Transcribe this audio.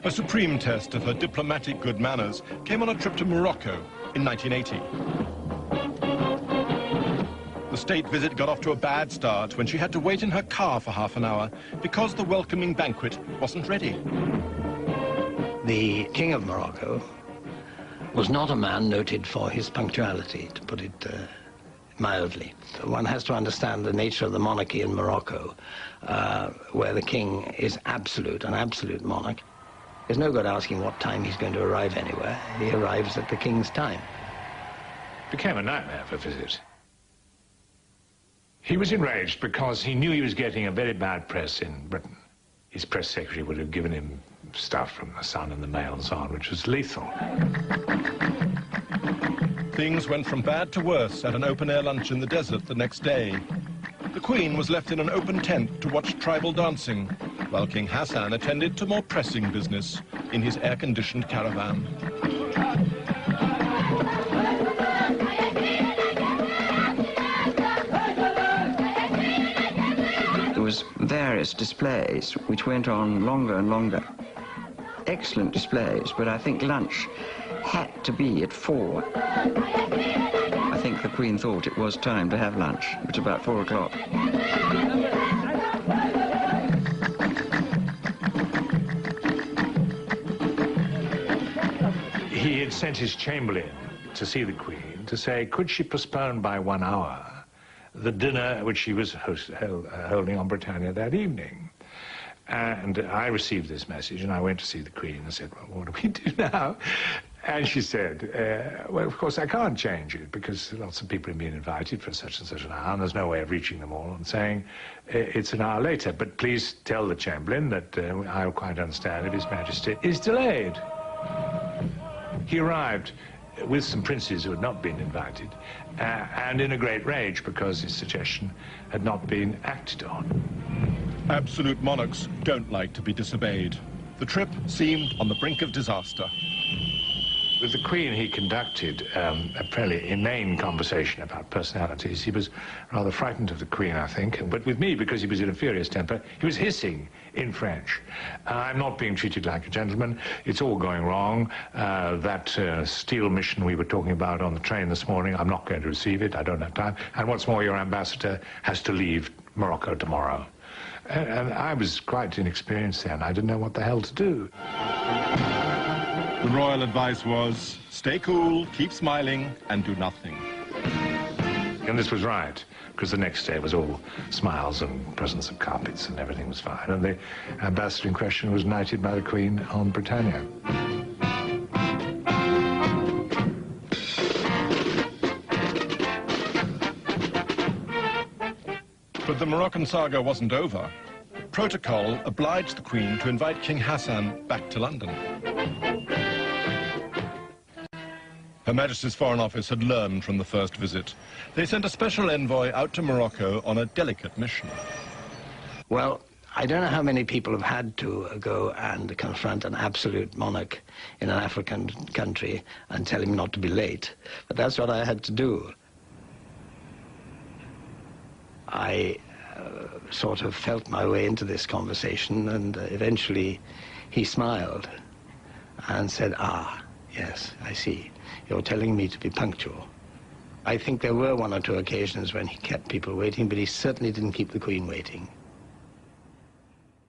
A supreme test of her diplomatic good manners came on a trip to Morocco in 1980. The state visit got off to a bad start when she had to wait in her car for half an hour because the welcoming banquet wasn't ready. The King of Morocco was not a man noted for his punctuality, to put it mildly. One has to understand the nature of the monarchy in Morocco, where the king is an absolute monarch. There's no good asking what time he's going to arrive anywhere. He arrives at the king's time. It became a nightmare for visit. He was enraged because he knew he was getting a very bad press in Britain. His press secretary would have given him stuff from the Sun and the Mail and so on, which was lethal. Things went from bad to worse at an open-air lunch in the desert the next day. The Queen was left in an open tent to watch tribal dancing, while King Hassan attended to more pressing business in his air-conditioned caravan. There was various displays which went on longer and longer. Excellent displays, but I think lunch had to be at 4. I think the Queen thought it was time to have lunch. It was about 4 o'clock. He had sent his chamberlain to see the Queen to say, could she postpone by 1 hour the dinner which she was holding on Britannia that evening. And I received this message, and I went to see the Queen and said, well, what do we do now? And she said, well, of course, I can't change it, because lots of people have been invited for such and such an hour, and there's no way of reaching them all, and saying, it's an hour later, but please tell the Chamberlain that I'll quite understand if His Majesty is delayed. He arrived with some princes who had not been invited, and in a great rage because his suggestion had not been acted on. Absolute monarchs don't like to be disobeyed. The trip seemed on the brink of disaster. With the Queen, he conducted a fairly inane conversation about personalities. He was rather frightened of the Queen, I think. But with me, because he was in a furious temper, he was hissing in French. I'm not being treated like a gentleman. It's all going wrong. That steel mission we were talking about on the train this morning, I'm not going to receive it. I don't have time. And what's more, your ambassador has to leave Morocco tomorrow. And I was quite inexperienced then. I didn't know what the hell to do. The royal advice was, stay cool, keep smiling, and do nothing. And this was right, because the next day was all smiles and presents of carpets, and everything was fine. And the ambassador in question was knighted by the Queen on Britannia. But the Moroccan saga wasn't over. Protocol obliged the Queen to invite King Hassan back to London. Her Majesty's Foreign Office had learned from the first visit. They sent a special envoy out to Morocco on a delicate mission. Well, I don't know how many people have had to go and confront an absolute monarch in an African country and tell him not to be late, but that's what I had to do. I sort of felt my way into this conversation, and eventually he smiled and said, ah, yes, I see. You're telling me to be punctual. I think there were 1 or 2 occasions when he kept people waiting, but he certainly didn't keep the Queen waiting.